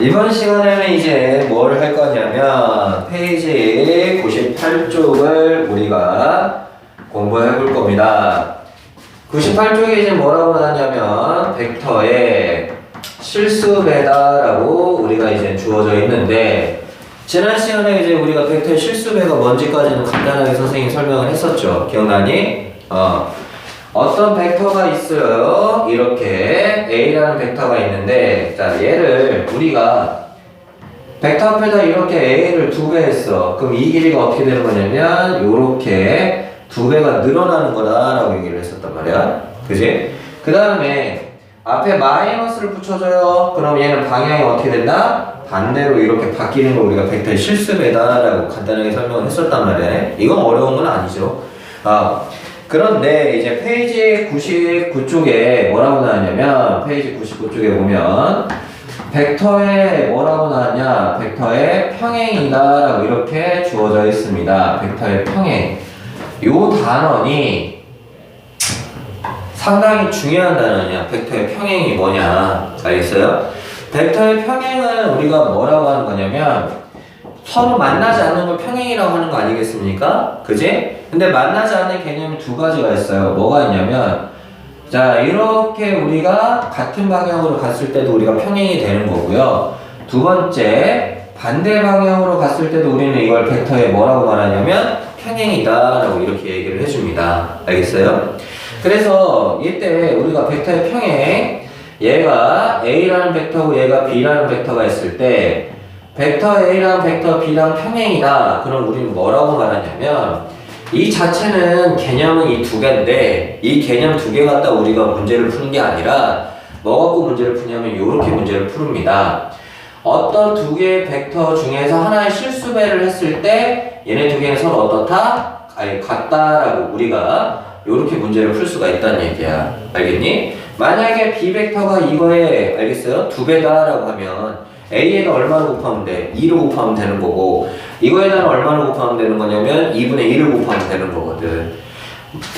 이번 시간에는 이제 뭘 할 거냐면 페이지 98쪽을 우리가 공부해 볼 겁니다. 98쪽에 이제 뭐라고 나왔냐면 벡터의 실수배다라고 우리가 이제 주어져 있는데, 지난 시간에 이제 우리가 벡터의 실수배가 뭔지까지는 간단하게 선생님이 설명을 했었죠. 기억나니? 어떤 벡터가 있어요. 이렇게 A라는 벡터가 있는데, 자, 얘를 우리가 벡터 앞에다 이렇게 A를 2배 했어. 그럼 이 길이가 어떻게 되는 거냐면 요렇게 2배가 늘어나는 거다라고 얘기를 했었단 말이야. 그지? 그 다음에 앞에 마이너스를 붙여줘요. 그럼 얘는 방향이 어떻게 된다? 반대로 이렇게 바뀌는 걸 우리가 벡터의 실수배다라고 간단하게 설명을 했었단 말이야. 이건 어려운 건 아니죠. 그런데 이제 페이지 99쪽에 뭐라고 나왔냐면, 페이지 99쪽에 보면 벡터에 뭐라고 나왔냐, 벡터의 평행이다라고 이렇게 주어져 있습니다. 벡터의 평행. 요 단원이 상당히 중요한 단원이야. 벡터의 평행이 뭐냐, 알겠어요? 벡터의 평행은 우리가 뭐라고 하는 거냐면 서로 만나지 않는 걸 평행이라고 하는 거 아니겠습니까? 그지? 근데 만나지 않는 개념이 두 가지가 있어요. 뭐가 있냐면, 자, 이렇게 우리가 같은 방향으로 갔을 때도 우리가 평행이 되는 거고요. 두 번째, 반대 방향으로 갔을 때도 우리는 이걸 벡터에 뭐라고 말하냐면 평행이다 라고 이렇게 얘기를 해줍니다. 알겠어요? 그래서 이때 우리가 벡터의 평행, 얘가 A라는 벡터고 얘가 B라는 벡터가 있을 때 벡터 A랑 벡터 B랑 평행이다. 그럼 우리는 뭐라고 말하냐면, 이 자체는 개념은 이 두 개인데 이 개념 두 개 갖다 우리가 문제를 푸는 게 아니라 뭐 갖고 문제를 푸냐면 이렇게 문제를 푸릅니다. 어떤 두 개의 벡터 중에서 하나의 실수배를 했을 때 얘네 두 개는 서로 어떻다? 아니, 같다라고 우리가 이렇게 문제를 풀 수가 있다는 얘기야. 알겠니? 만약에 B 벡터가 이거에, 알겠어요? 두 배다라고 하면 A에다 얼마를 곱하면 돼? 2를 곱하면 되는 거고, 이거에다는 얼마를 곱하면 되는 거냐면 2분의 1을 곱하면 되는 거거든.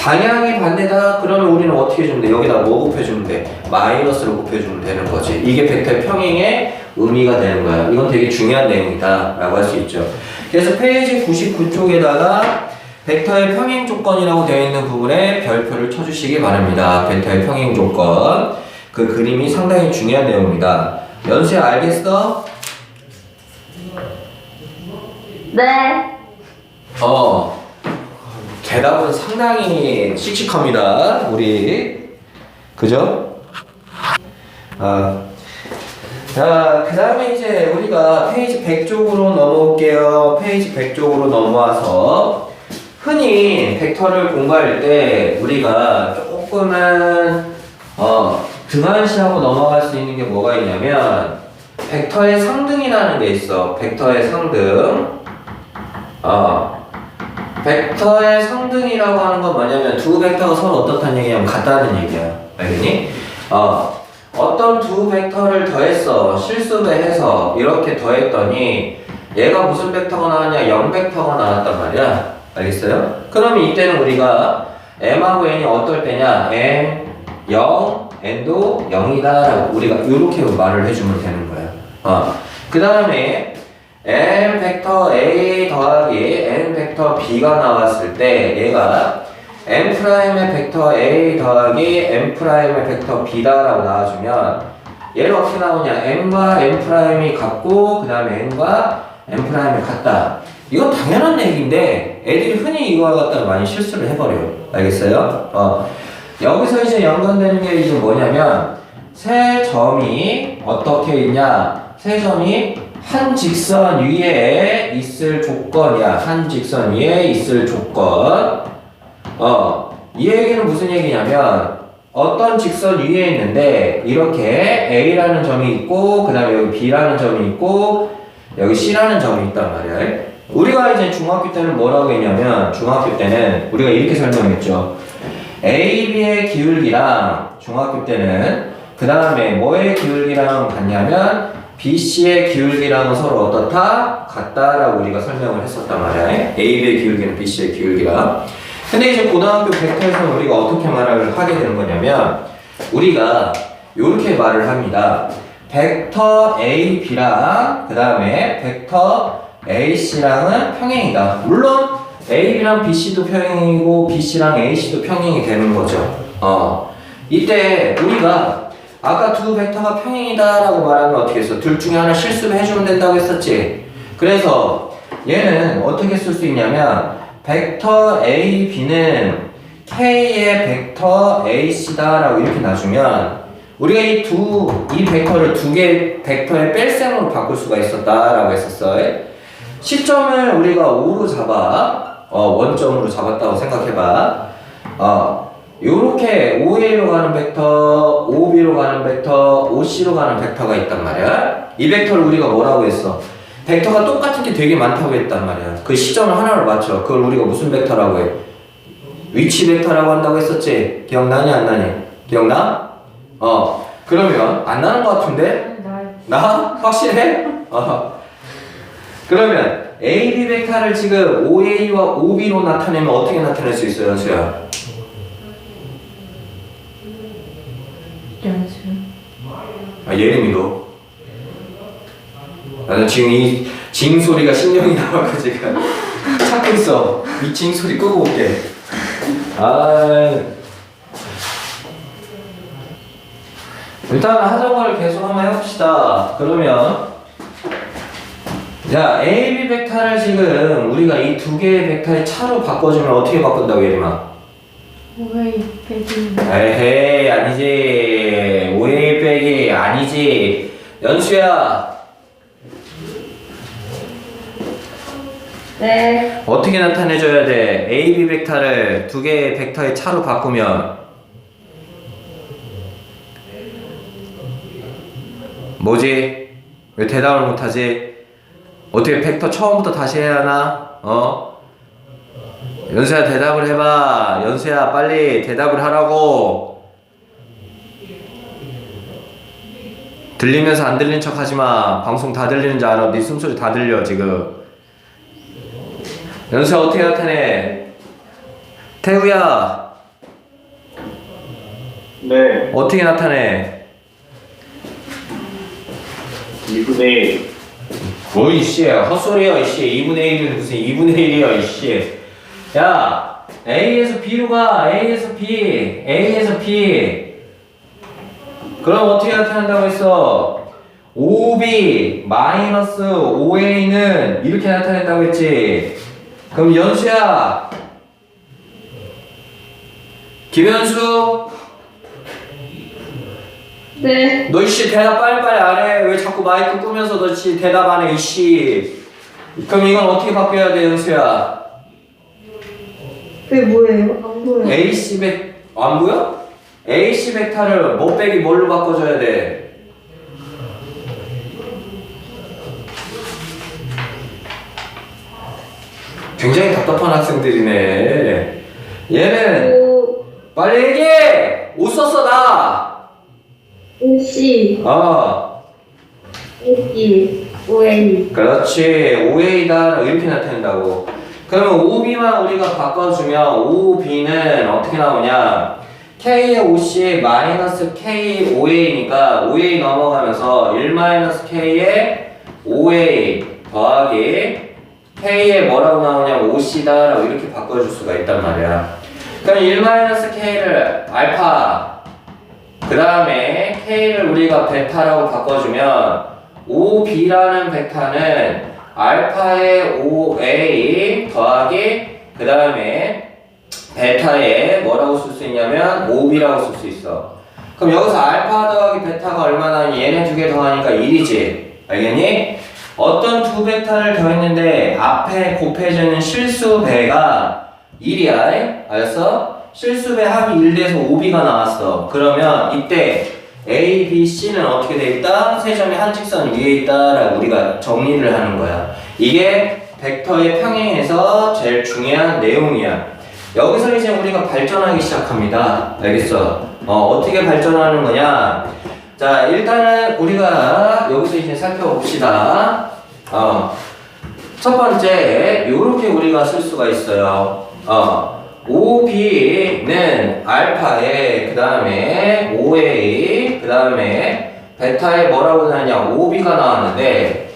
방향이 반대다 그러면 우리는 어떻게 해주면 돼? 여기다 뭐 곱해주면 돼? 마이너스를 곱해주면 되는 거지. 이게 벡터의 평행의 의미가 되는 거야. 이건 되게 중요한 내용이다 라고 할 수 있죠. 그래서 페이지 99쪽에다가 벡터의 평행 조건이라고 되어 있는 부분에 별표를 쳐주시기 바랍니다. 벡터의 평행 조건, 그 그림이 상당히 중요한 내용입니다. 연수야, 알겠어? 네. 대답은 상당히 씩씩합니다. 우리. 그죠? 자, 그 다음에 이제 우리가 페이지 100쪽으로 넘어올게요. 페이지 100쪽으로 넘어와서 흔히 벡터를 공부할 때 우리가 조금은 등한시하고 넘어갈 수 있는 게 뭐가 있냐면 벡터의 상등이라는 게 있어. 벡터의 상등. 벡터의 상등이라고 하는 건 뭐냐면 두 벡터가 서로 어떻다는 얘기냐면 같다는 얘기야. 알겠니? 어떤 두 벡터를 더했어. 실수배해서 이렇게 더했더니 얘가 무슨 벡터가 나왔냐? 0 벡터가 나왔단 말이야. 알겠어요? 그럼 이때는 우리가 m하고 n이 어떨 때냐? m 0, n도 0이다 라고 우리가 이렇게 말을 해주면 되는 거야. 그 다음에 m 벡터 a 더하기 n 벡터 b가 나왔을 때 얘가 m 프라임의 벡터 a 더하기 m 프라임의 벡터 b다 라고 나와주면 얘를 어떻게 나오냐? m과 m 프라임이 같고 그 다음에 n과 m 프라임이 같다. 이건 당연한 얘기인데 애들이 흔히 이거와 갖다가 많이 실수를 해버려요. 알겠어요? 여기서 이제 연관되는 게 이제 뭐냐면 세 점이 어떻게 있냐? 세 점이 한 직선 위에 있을 조건이야. 한 직선 위에 있을 조건. 이 얘기는 무슨 얘기냐면 어떤 직선 위에 있는데 이렇게 A라는 점이 있고 그 다음에 여기 B라는 점이 있고 여기 C라는 점이 있단 말이야. 우리가 이제 중학교 때는 뭐라고 했냐면 중학교 때는 우리가 이렇게 설명했죠. A, B의 기울기랑 중학교 때는 그 다음에 뭐의 기울기랑 같냐면 B, C의 기울기랑은 서로 어떻다? 같다라고 우리가 설명을 했었단 말이야. A, B의 기울기는 B, C의 기울기랑. 근데 이제 고등학교 벡터에서는 우리가 어떻게 말을 하게 되는 거냐면 우리가 이렇게 말을 합니다. 벡터 A, B랑 그 다음에 벡터 A, C랑은 평행이다. 물론 A, B랑 B, C도 평행이고 B, C랑 A, C도 평행이 되는 거죠. 이때 우리가 아까 두 벡터가 평행이다 라고 말하면 어떻게 했어? 둘 중에 하나 실수를 해주면 된다고 했었지. 그래서 얘는 어떻게 쓸 수 있냐면 벡터 A, B는 K의 벡터 A, C다 라고 이렇게 놔주면 우리가 이 벡터를 두 개의 벡터의 뺄셈으로 바꿀 수가 있었다 라고 했었어. 시점을 우리가 5로 잡아 원점으로 잡았다고 생각해봐. 요렇게 OA로 가는 벡터, OB로 가는 벡터, OC로 가는 벡터가 있단 말이야. 이 벡터를 우리가 뭐라고 했어? 벡터가 똑같은 게 되게 많다고 했단 말이야. 그 시점을 하나로 맞춰. 그걸 우리가 무슨 벡터라고 해? 위치 벡터라고 한다고 했었지? 기억나니 안 나니? 기억나? 그러면 안 나는 것 같은데? 나? 확실해? 그러면 AB 벡터를 지금 OA와 OB로 나타내면 어떻게 나타낼 수 있어요, 연수야? 연수. 예림이도. 나는 지금 이 징 소리가 신경이 나와서 지금 찾고 있어. 이 징 소리 끄고 올게. 일단 하던 걸 계속 한번 해봅시다. 그러면 자, AB 벡터를 지금 우리가 이 두 개의 벡터의 차로 바꿔주면 어떻게 바꾼다고 예림아? 오이 빼기. 에헤이 아니지. 5A 빼기 아니지. 연수야 네. 어떻게 나타내줘야 돼? AB 벡터를 두 개의 벡터의 차로 바꾸면 뭐지? 왜 대답을 못하지? 어떻게 벡터 처음부터 다시 해야 하나? 연수야 대답을 해봐. 연수야 빨리 대답을 하라고. 들리면서 안 들린 척 하지마. 방송 다 들리는 줄 알아. 네 숨소리 다 들려 지금. 연수야 어떻게 나타내? 태우야 네, 어떻게 나타내? 2분의 1. 뭐이 씨 헛소리야 이씨. 2분의 1이 무슨 2분의 1이야 이씨. 야 A에서 B로 가. A에서 B A에서 B. 그럼 어떻게 나타난다고 했어? OB 마이너스 OA는 이렇게 나타낸다고 했지. 그럼 연수야 김연수 네. 너 이씨 대답 빨리빨리 안 해. 왜 자꾸 마이크 끄면서 너 씨 대답 안 해 이씨. 그럼 이건 어떻게 바뀌어야 돼 연수야? 그게 뭐예요? 안 보여요. AC 안 보여? AC 벡터를 뭐 빼기 뭘로 바꿔줘야 돼? 굉장히 답답한 학생들이네. 얘는 오, 빨리 얘기해. 옷 썼어 나. 오씨, 오기, 오에이. 그렇지. OA다 이렇게 나타낸다고. 그러면 OB만 우리가 바꿔주면 OB는 어떻게 나오냐? K의 OC 마이너스 K OA니까 OA 넘어가면서 1 마이너스 K의 OA 더하기 K의 뭐라고 나오냐면 OC다 라고 이렇게 바꿔줄 수가 있단 말이야. 그럼 1 마이너스 K를 알파 그 다음에 K를 우리가 베타라고 바꿔주면 OB라는 벡터는 알파의 OA 더하기 그 다음에 베타에 뭐라고 쓸 수 있냐면 OB라고 쓸 수 있어. 그럼 여기서 알파 더하기 베타가 얼마나 얘네 두 개 더하니까 1이지. 알겠니? 어떤 두 벡터를 더했는데 앞에 곱해주는 실수배가 1이야. 알았어? 실수배 합이 1돼서 OB가 나왔어. 그러면 이때 A, B, C는 어떻게 돼 있다? 세 점이 한 직선 위에 있다라고 우리가 정리를 하는 거야. 이게 벡터의 평행에서 제일 중요한 내용이야. 여기서 이제 우리가 발전하기 시작합니다. 알겠어? 어떻게 발전하는 거냐? 자, 일단은 우리가 여기서 이제 살펴봅시다. 첫 번째, 요렇게 우리가 쓸 수가 있어요. OB는 알파에, 그 다음에 OA, 그 다음에 베타에 뭐라고 나왔냐? 5B가 나왔는데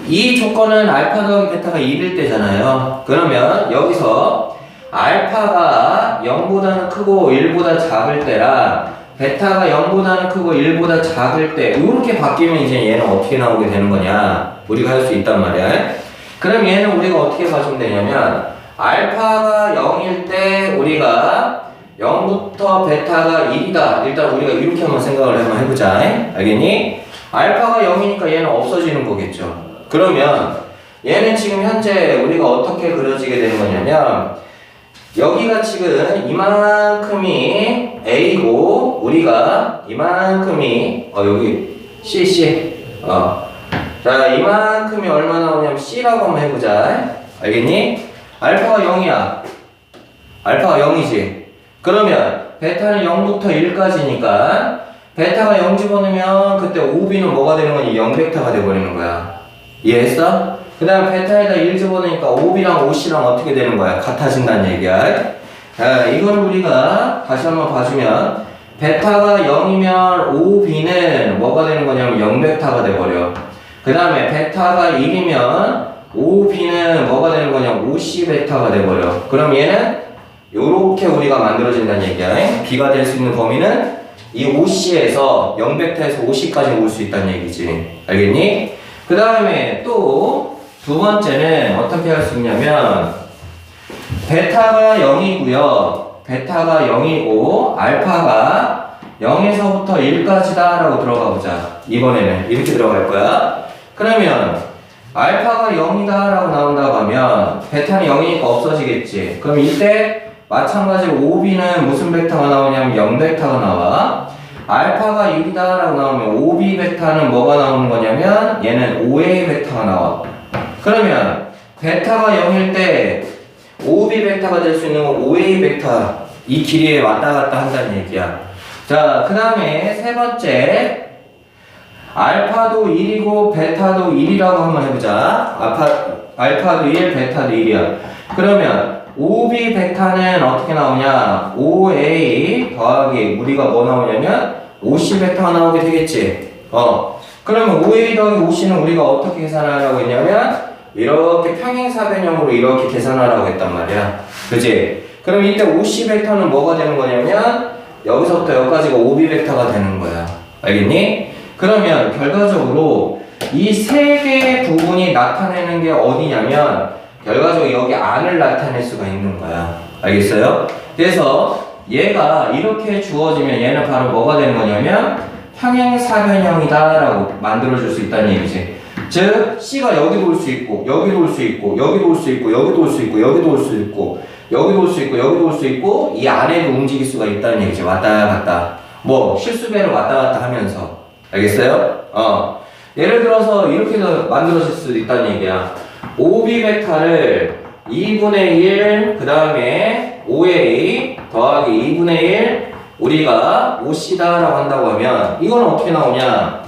이 조건은 알파 더하기 베타가 1일 때잖아요. 그러면 여기서 알파가 0보다는 크고 1보다 작을 때랑 베타가 0보다는 크고 1보다 작을 때 이렇게 바뀌면 이제 얘는 어떻게 나오게 되는 거냐? 우리가 할 수 있단 말이야. 그럼 얘는 우리가 어떻게 봐주면 되냐면 알파가 0일 때 우리가 0부터 베타가 1이다. 일단 우리가 이렇게 한번 생각을 한번 해보자. 알겠니? 알파가 0이니까 얘는 없어지는 거겠죠. 그러면 얘는 지금 현재 우리가 어떻게 그려지게 되는 거냐면 여기가 지금 이만큼이 A고 우리가 이만큼이 여기 C 자 이만큼이 얼마 나오냐면 C라고 한번 해보자. 알겠니? 알파가 0이야. 알파가 0이지. 그러면 베타는 0부터 1까지니까 베타가 0 집어넣으면 그때 5B는 뭐가 되는 거니? 0베타가 돼버리는 거야. 이해했어? 그 다음 베타에다 1 집어넣으니까 5B랑 5C랑 어떻게 되는 거야? 같아진다는 얘기야. 자, 이걸 우리가 다시 한번 봐주면 베타가 0이면 5B는 뭐가 되는 거냐면 0베타가 돼버려. 그 다음에 베타가 1이면 5B는 뭐가 되는 거냐면 5C베타가 돼버려. 그럼 얘는 요렇게 우리가 만들어진다는 얘기야. B가 될 수 있는 범위는 이 5C에서 0베타에서 5C까지 올 수 있다는 얘기지. 알겠니? 그 다음에 또 두 번째는 어떻게 할 수 있냐면 베타가 0이고요. 베타가 0이고 알파가 0에서부터 1까지다 라고 들어가 보자. 이번에는 이렇게 들어갈 거야. 그러면 알파가 0이다 라고 나온다고 하면 베타는 0이니까 없어지겠지. 그럼 이때 마찬가지로 5B는 무슨 베타가 나오냐면 0베타가 나와. 알파가 1이다 라고 나오면 5B 베타는 뭐가 나오는 거냐면 얘는 5A 베타가 나와. 그러면 베타가 0일 때 5B 베타가 될 수 있는 건 5A 베타 이 길이에 왔다 갔다 한다는 얘기야. 자, 그 다음에 세 번째 알파도 1이고 베타도 1이라고 한번 해보자. 알파도 1, 베타도 1이야. 그러면 5B 베타는 어떻게 나오냐? 5A 더하기 우리가 뭐 나오냐면 5C 베타가 나오게 되겠지. 그러면 5A 더하기 5C는 우리가 어떻게 계산하라고 했냐면 이렇게 평행사변형으로 이렇게 계산하라고 했단 말이야. 그지? 그럼 이때 5C 베타는 뭐가 되는 거냐면 여기서부터 여기까지가 5B 베타가 되는 거야. 알겠니? 그러면 결과적으로 이 세 개의 부분이 나타내는 게 어디냐면 결과적으로 여기 안을 나타낼 수가 있는 거야. 알겠어요? 그래서 얘가 이렇게 주어지면 얘는 바로 뭐가 되는 거냐면 평행사변형이다 라고 만들어줄 수 있다는 얘기지. 즉 C가 여기도 올 수 있고 여기도 올 수 있고 여기도 올 수 있고 여기도 올 수 있고 여기도 올 수 있고 여기도 올 수 있고 여기도 올 수 있고 이 안에도 움직일 수가 있다는 얘기지. 왔다 갔다 뭐 실수배를 왔다 갔다 하면서. 알겠어요? 예를 들어서 이렇게도 만들어질 수 있다는 얘기야. 5B 베타를 2분의 1 그 다음에 5A 더하기 2분의 1 우리가 5C다 라고 한다고 하면 이거는 어떻게 나오냐?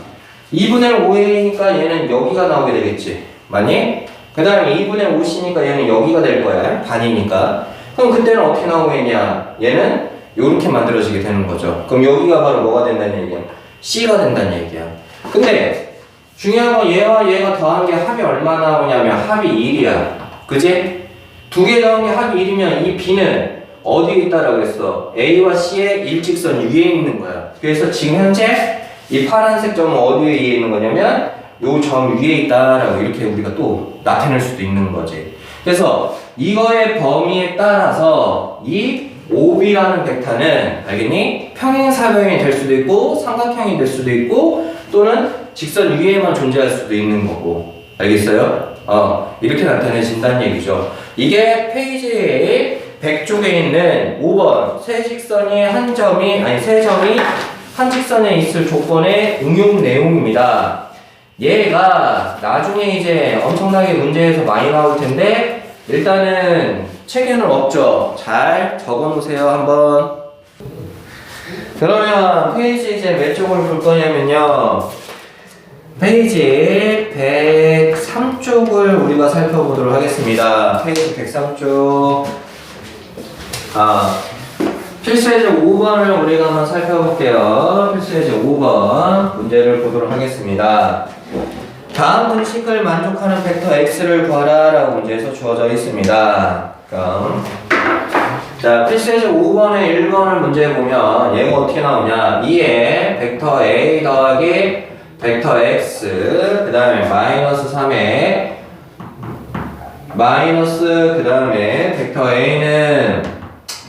2분의 5A니까 얘는 여기가 나오게 되겠지. 맞니? 그 다음에 2분의 5C니까 얘는 여기가 될 거야. 반이니까. 그럼 그때는 어떻게 나오겠냐? 얘는 이렇게 만들어지게 되는 거죠. 그럼 여기가 바로 뭐가 된다는 얘기야? C가 된다는 얘기야. 근데 중요한 건 얘와 얘가 더한 게 합이 얼마 나오냐면 합이 1이야. 그지? 두 개 더한 게 합이 1이면 이 B는 어디에 있다라고 했어? A와 C의 일직선 위에 있는 거야. 그래서 지금 현재 이 파란색 점은 어디에 있는 거냐면 요 점 위에 있다라고 이렇게 우리가 또 나타낼 수도 있는 거지. 그래서 이거의 범위에 따라서 이 OB라는 벡터는 알겠니? 평행사변이 될 수도 있고 삼각형이 될 수도 있고 또는 직선 위에만 존재할 수도 있는 거고. 알겠어요? 이렇게 나타내진다는 얘기죠. 이게 페이지 100쪽에 있는 5번 세 직선이 세 점이 한 직선에 있을 조건의 응용 내용입니다. 얘가 나중에 이제 엄청나게 문제에서 많이 나올 텐데 일단은 책에는 없죠. 잘 적어 놓으세요, 한번. 그러면 페이지 이제 몇 쪽을 볼 거냐면요. 페이지 103쪽을 우리가 살펴보도록 하겠습니다. 페이지 103쪽. 필수예제 5번을 우리가 한번 살펴볼게요. 필수예제 5번 문제를 보도록 하겠습니다. 다음 등식을 만족하는 벡터 x를 구하라 라고 문제에서 주어져 있습니다. 그럼 자, 필수예제 5번에 1번을 문제 보면 얘가 어떻게 나오냐, 2에 벡터 a 더하기 벡터 x 그 다음에 마이너스 3에 마이너스 그 다음에 벡터 a는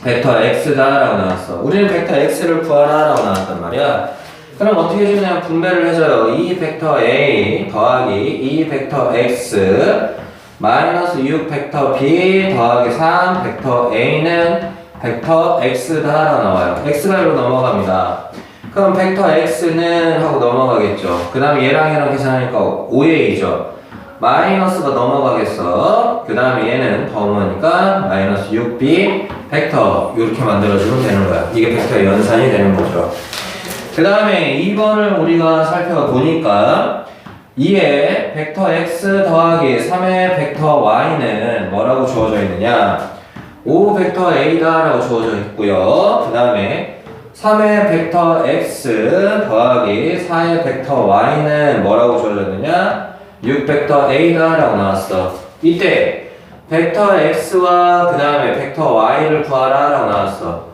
벡터 x다 라고 나왔어. 우리는 벡터 x를 구하라 라고 나왔단 말이야. 그럼 어떻게 해주냐, 분배를 해줘요. 이 벡터 a 더하기 이 벡터 x 마이너스 6 벡터 b 더하기 3 벡터 a는 벡터 x다 라고 나와요. x가 이로 넘어갑니다. 그럼 벡터 x는 하고 넘어가겠죠. 그 다음에 얘랑 계산하니까 5a죠. 마이너스가 넘어가겠어. 그 다음에 얘는 더우니까 마이너스 6b 벡터 이렇게 만들어주면 되는 거야. 이게 벡터의 연산이 되는 거죠. 그 다음에 2번을 우리가 살펴보니까 2에 벡터 x 더하기 3의 벡터 y는 뭐라고 주어져 있느냐, 5 벡터 a다 라고 주어져 있고요. 그 다음에 3의 벡터 x 더하기 4의 벡터 y는 뭐라고 주어져 있느냐, 6 벡터 a다 라고 나왔어. 이때 벡터 x와 그 다음에 벡터 y를 구하라 라고 나왔어.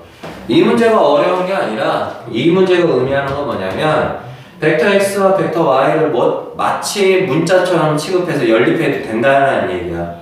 이 문제가 어려운 게 아니라 이 문제가 의미하는 건 뭐냐면 벡터 x와 벡터 y를 마치 문자처럼 취급해서 연립해도 된다는 얘기야.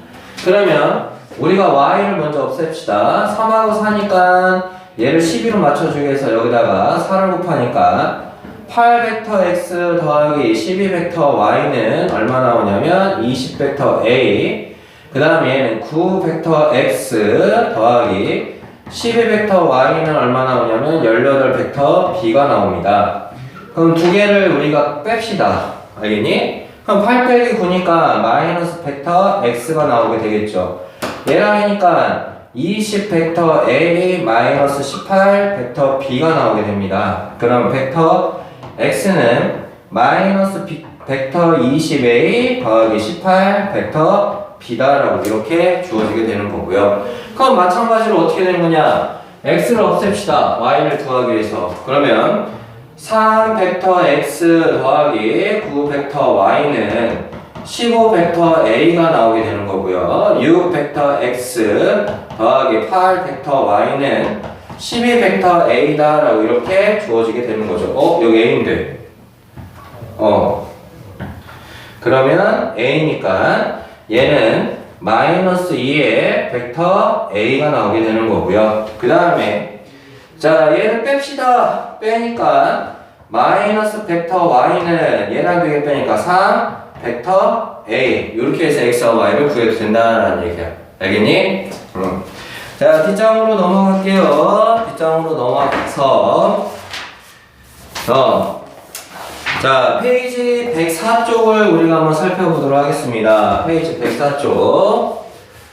그러면 우리가 y를 먼저 없앱시다. 3하고 4니까 얘를 12로 맞춰주기 위해서 여기다가 4를 곱하니까 8벡터 x 더하기 12벡터 y는 얼마 나오냐면 20벡터 a, 그 다음에 얘는 9벡터 x 더하기 12벡터 y는 얼마 나오냐면 18벡터 b가 나옵니다. 그럼 두 개를 우리가 뺍시다. 알겠니? 그럼 8 빼기 9니까 마이너스 벡터 x가 나오게 되겠죠. 얘랑 하니까 20 벡터 a 마이너스 18 벡터 b가 나오게 됩니다. 그럼 벡터 x는 마이너스 벡터 20a 더하기 18 벡터 b다라고 이렇게 주어지게 되는 거고요. 그럼 마찬가지로 어떻게 되는 거냐, x를 없앱시다. y를 구하기 위해서. 그러면 3 벡터 x 더하기 9 벡터 y는 15 벡터 a가 나오게 되는 거고요. 6 벡터 x 더하기 8 벡터 y는 12 벡터 a다라고 이렇게 주어지게 되는 거죠. 여기 a인데. 그러면 a니까 얘는 마이너스 2의 벡터 a가 나오게 되는 거고요. 그 다음에 자, 얘를 뺍시다. 빼니까 마이너스 벡터 y는 얘랑 두 개 빼니까 3 벡터 a, 이렇게 해서 x와 y를 구해도 된다는 얘기야. 알겠니? 자, 뒷장으로 넘어갈게요. 뒷장으로 넘어가서 자, 페이지 104쪽을 우리가 한번 살펴보도록 하겠습니다. 페이지 104쪽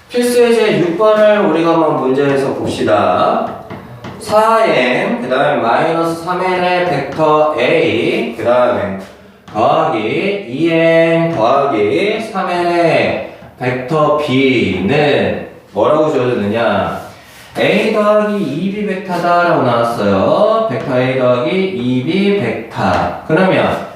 필수예제 6번을 우리가 한번 문제에서 봅시다. 4m 그 다음에 마이너스 3n의 벡터 a 그 다음에 더하기 2n 더하기 3n의 벡터 b는 뭐라고 주어졌느냐, a 더하기 2b 벡터다 라고 나왔어요. 벡터 a 더하기 2b 벡터. 그러면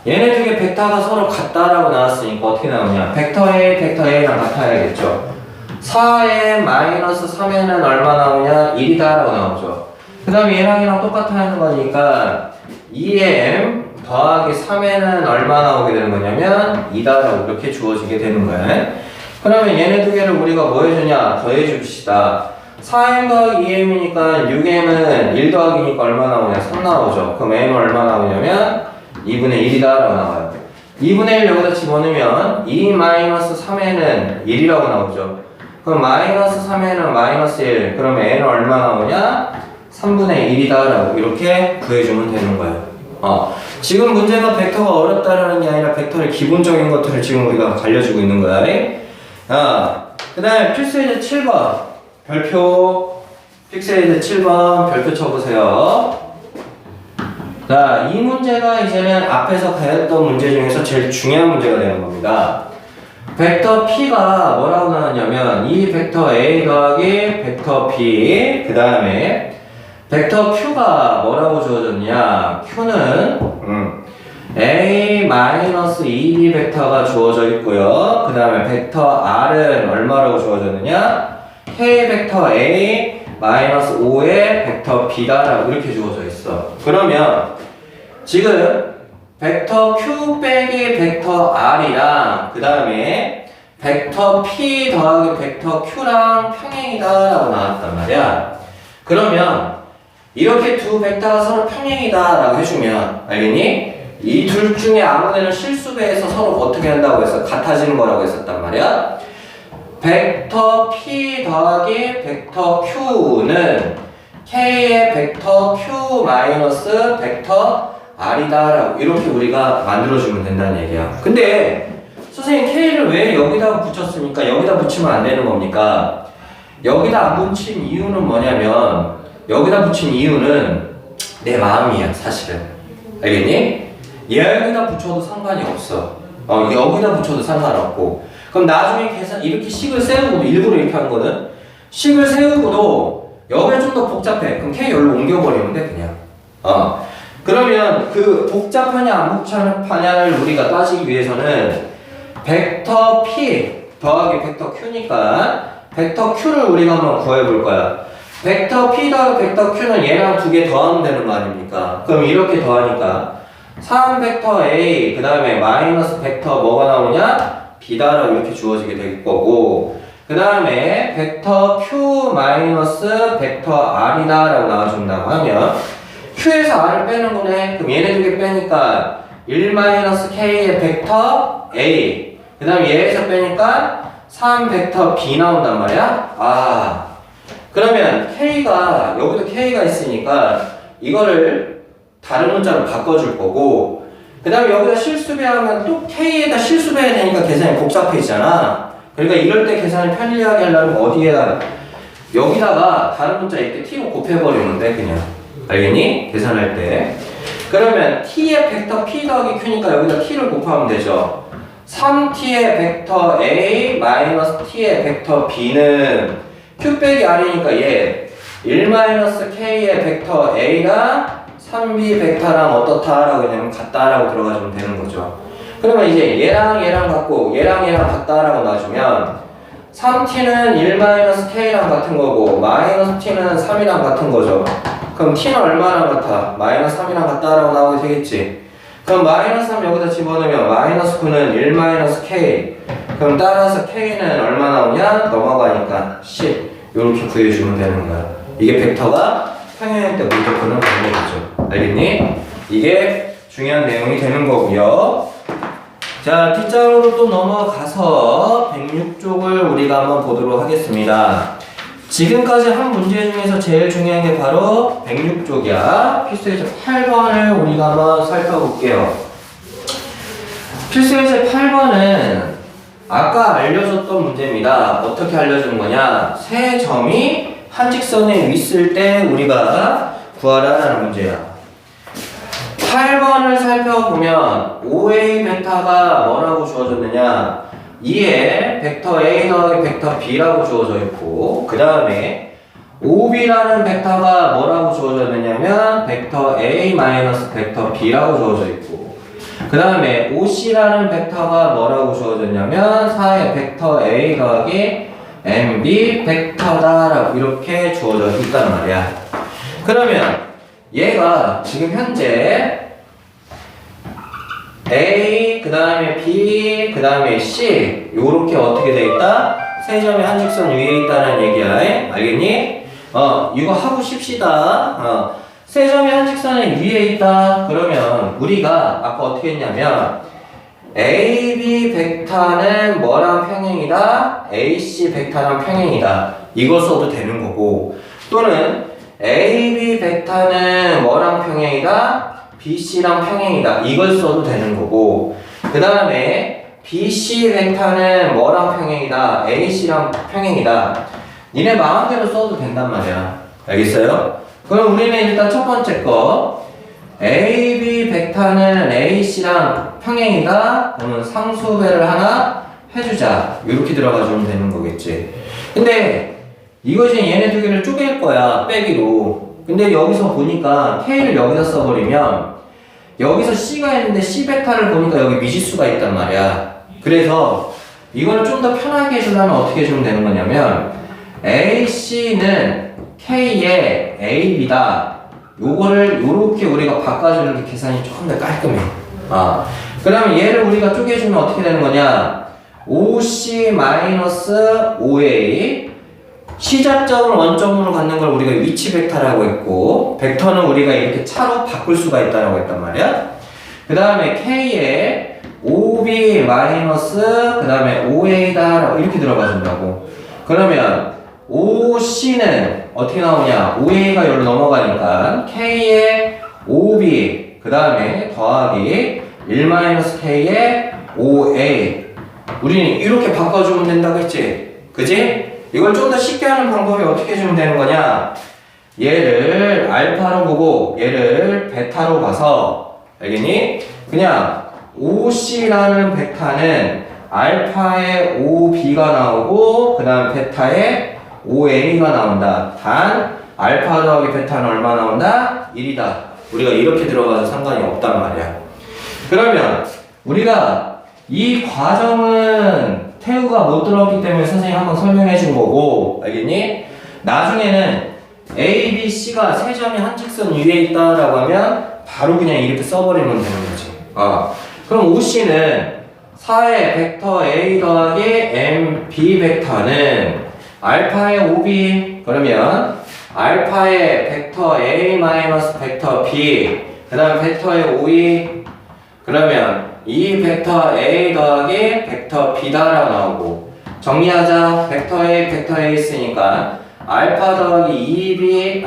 얘네 두 개 벡터가 서로 같다라고 나왔으니까 어떻게 나오냐, 벡터 a 벡터 a랑 같아야겠죠. 4n 마이너스 3n은 얼마 나오냐, 1이다 라고 나오죠. 그 다음에 얘랑 똑같아 하는 거니까 2m 더하기 3n은 얼마 나오게 되는 거냐면 2다라고 이렇게 주어지게 되는 거야. 그러면 얘네 두 개를 우리가 뭐 해주냐, 더해 줍시다. 4m 더하기 2m이니까 6m은 1 더하기니까 얼마 나오냐, 3 나오죠. 그럼 m은 얼마 나오냐면 2분의 1이다 라고 나와요. 2분의 1 여기다 집어넣으면 2 마이너스 3n은 1이라고 나오죠. 그럼 마이너스 3n은 마이너스 1, 그러면 n은 얼마 나오냐, 3분의 1이다 라고 이렇게 구해주면 되는 거예요. 지금 문제가 벡터가 어렵다라는 게 아니라 벡터의 기본적인 것들을 지금 우리가 알려주고 있는 거야. 그 다음에 필수예제 7번 별표, 필수예제 7번 별표 쳐보세요. 자, 이 문제가 이제는 앞에서 배웠던 문제 중에서 제일 중요한 문제가 되는 겁니다. 벡터 p가 뭐라고 나왔냐면 이 벡터 a 더하기 벡터 b 그 다음에 벡터 Q가 뭐라고 주어졌냐? Q는 A-2B 벡터가 주어져 있고요. 그 다음에 벡터 R은 얼마라고 주어졌느냐? K 벡터 A-5의 벡터 B다라고 이렇게 주어져 있어. 그러면 지금 벡터 Q 빼기 벡터 R이랑 그 다음에 벡터 P 더하기 벡터 Q랑 평행이다 라고 나왔단 말이야. 그러면 이렇게 두 벡터가 서로 평행이다 라고 해주면 알겠니? 이 둘 중에 아무데나 실수배에서 서로 어떻게 한다고 해서 같아지는 거라고 했었단 말이야. 벡터 P 더하기 벡터 Q는 K의 벡터 Q 마이너스 벡터 R이다 라고 이렇게 우리가 만들어주면 된다는 얘기야. 근데 선생님 K를 왜 여기다 붙였습니까? 여기다 붙이면 안 되는 겁니까? 여기다 안 붙인 이유는 뭐냐면 여기다 붙인 이유는 내 마음이야 사실은. 알겠니? 여기다 붙여도 상관이 없어. 여기다 붙여도 상관없고. 그럼 나중에 계산 이렇게 식을 세우고도 일부러 이렇게 한 거는 식을 세우고도 여기가 좀 더 복잡해. 그럼 K 열로 옮겨버리면 돼 그냥. 그러면 그 복잡하냐 안 복잡하냐를 우리가 따지기 위해서는 벡터 P 더하기 벡터 Q니까 벡터 Q를 우리가 한번 구해볼 거야. 벡터 P 더하기 벡터 Q는 얘랑 두 개 더하면 되는 거 아닙니까? 그럼 이렇게 더하니까 3 벡터 A 그 다음에 마이너스 벡터 뭐가 나오냐? B다라고 이렇게 주어지게 될 거고 그 다음에 벡터 Q 마이너스 벡터 R이다 라고 나와준다고 하면 Q에서 R을 빼는 거네. 그럼 얘네 두 개 빼니까 1-K의 벡터 A 그 다음에 얘에서 빼니까 3 벡터 B 나온단 말이야. 그러면 K가 여기도 K가 있으니까 이거를 다른 문자로 바꿔줄 거고 그 다음에 여기다 실수배하면 또 K에다 실수배해야 되니까 계산이 복잡해지잖아. 그러니까 이럴 때 계산을 편리하게 하려면 어디에다 여기다가 다른 문자 이렇게 T로 곱해버리면 돼 그냥. 알겠니? 계산할 때. 그러면 T의 벡터 P 더하기 Q니까 여기다 T를 곱하면 되죠. 3T의 벡터 A 마이너스 T의 벡터 B는 Q 빼기 R이니까 얘 1-K의 벡터 A랑 3B 벡터랑 어떻다라고 하냐면 같다라고 들어가주면 되는 거죠. 그러면 이제 얘랑 얘랑 같고 얘랑 얘랑 같다라고 놔주면 3T는 1-K랑 같은 거고 마이너스 T는 3이랑 같은 거죠. 그럼 T는 얼마나 같아? 마이너스 3이랑 같다라고 나오게 되겠지. 그럼 마이너스 3 여기다 집어넣으면 마이너스 9는 1-K 그럼 따라서 K는 얼마 나오냐? 넘어가니까 10 이렇게 구해주면 되는 거야. 이게 벡터가 평행일 때 문제 푸는 방법이죠. 알겠니? 이게 중요한 내용이 되는 거고요. 자, T자로 또 넘어가서 106쪽을 우리가 한번 보도록 하겠습니다. 지금까지 한 문제 중에서 제일 중요한 게 바로 106쪽이야. 필수예제 8번을 우리가 한번 살펴볼게요. 필수예제 8번은 아까 알려줬던 문제입니다. 어떻게 알려준 거냐? 세 점이 한 직선에 있을 때 우리가 구하라는 문제야. 8번을 살펴보면 OA 벡터가 뭐라고 주어졌느냐? 2에 벡터 A 더하기 벡터 B라고 주어져 있고 그 다음에 OB라는 벡터가 뭐라고 주어졌느냐면 벡터 A 마이너스 벡터 B라고 주어져 있고 그 다음에 OC라는 벡터가 뭐라고 주어졌냐면 4의 벡터 A 더하기 MB 벡터다라고 이렇게 주어져 있단 말이야. 그러면 얘가 지금 현재 A 그 다음에 B 그 다음에 C 요렇게 어떻게 돼 있다? 세 점이 한 직선 위에 있다는 얘기야. 알겠니? 이거 하고 싶시다. 세 점이 한 직선에 위에 있다. 그러면 우리가 아까 어떻게 했냐면 AB 벡터는 뭐랑 평행이다? AC 벡터랑 평행이다. 이걸 써도 되는 거고 또는 AB 벡터는 뭐랑 평행이다? BC랑 평행이다. 이걸 써도 되는 거고 그 다음에 BC 벡터는 뭐랑 평행이다? AC랑 평행이다. 니네 마음대로 써도 된단 말이야. 알겠어요? 그럼 우리는 일단 첫 번째 거 AB 벡터는 AC랑 평행이다. 그러면 상수배를 하나 해주자. 이렇게 들어가주면 되는 거겠지. 근데 이것이 얘네 두 개를 쪼갤 거야. 빼기로. 근데 여기서 보니까 K를 여기다 써버리면 여기서 C가 있는데 C 베타를 보니까 여기 미지수가 있단 말이야. 그래서 이걸 좀 더 편하게 해주려면 어떻게 해주면 되는 거냐면 AC는 K의 AB다. 요거를 요렇게 우리가 바꿔주는 게 계산이 조금 더 깔끔해. 그러면 얘를 우리가 쪼개주면 어떻게 되는 거냐? OC-OA 시작점을 원점으로 갖는 걸 우리가 위치 벡터라고 했고 벡터는 우리가 이렇게 차로 바꿀 수가 있다고 했단 말이야. 그 다음에 K에 OB 마이너스 그 다음에 OA다 이렇게 들어가 준다고. 그러면 OC는 어떻게 나오냐? OA가 여기로 넘어가니까 K에 OB 그 다음에 더하기 1-K에 OA 우리는 이렇게 바꿔주면 된다고 했지? 그지? 이걸 좀 더 쉽게 하는 방법이 어떻게 해주면 되는 거냐? 얘를 알파로 보고 얘를 베타로 봐서 알겠니? 그냥 OC라는 벡터는 알파의 OB가 나오고 그 다음 베타의 OA가 나온다. 단 알파 더하기 베타는 얼마 나온다? 1이다. 우리가 이렇게 들어가서 상관이 없단 말이야. 그러면 우리가 이 과정은 태우가 못 들어왔기 때문에 선생님이 한번 설명해 준 거고 알겠니? 나중에는 A, B, C가 세 점이 한 직선 위에 있다라고 하면 바로 그냥 이렇게 써버리면 되는 거지. 그럼 OC는 4의 벡터 A 더하기 M, B 벡터는 알파의 OB 그러면 알파의 벡터 A 마이너스 벡터 B 그 다음 벡터의 OE 그러면 이 벡터 A 더하기 벡터 B다라고 나오고 정리하자. 벡터 A, 벡터 A 있으니까 알파 더하기 2B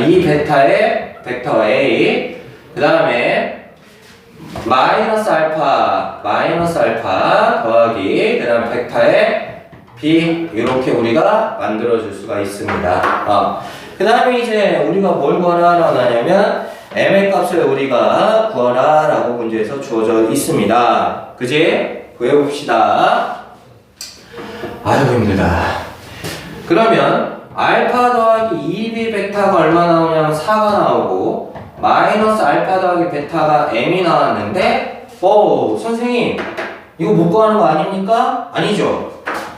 이 베타의 벡터 A 그 다음에 마이너스 알파 더하기 그 다음 벡터의 B 이렇게 우리가 만들어줄 수가 있습니다. 그 다음에 이제 우리가 뭘 구하라고 하냐면 m의 값을 우리가 구하라 라고 문제에서 주어져 있습니다. 그지? 구해봅시다. 아이고 힘들다. 그러면 알파 더하기 2b 베타가 얼마 나오냐면 4가 나오고 마이너스 알파 더하기 베타가 m이 나왔는데 선생님 이거 못 구하는 거 아닙니까? 아니죠.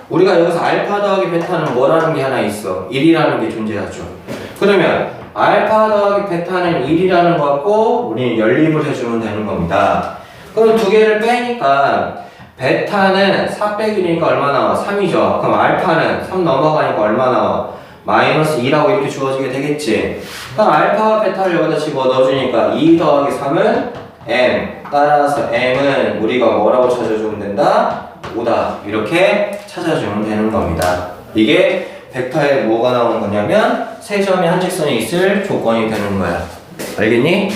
우리가 여기서 알파 더하기 베타는 뭐라는 게 하나 있어. 1이라는 게 존재하죠. 그러면 알파 더하기 베타는 1이라는 거 갖고 우리는 연립을 해주면 되는 겁니다. 그럼 두 개를 빼니까 베타는 4 빼기 1이니까 얼마 나와? 3이죠. 그럼 알파는 3 넘어가니까 얼마 나와? 마이너스 2라고 이렇게 주어지게 되겠지. 그럼 알파와 베타를 여기다 집어 넣어주니까 2 더하기 3은 m 따라서 m은 우리가 뭐라고 찾아주면 된다? 5다. 이렇게 찾아주면 되는 겁니다. 이게 벡터에 뭐가 나오는 거냐면 세 점이 한 직선에 있을 조건이 되는 거야. 알겠니?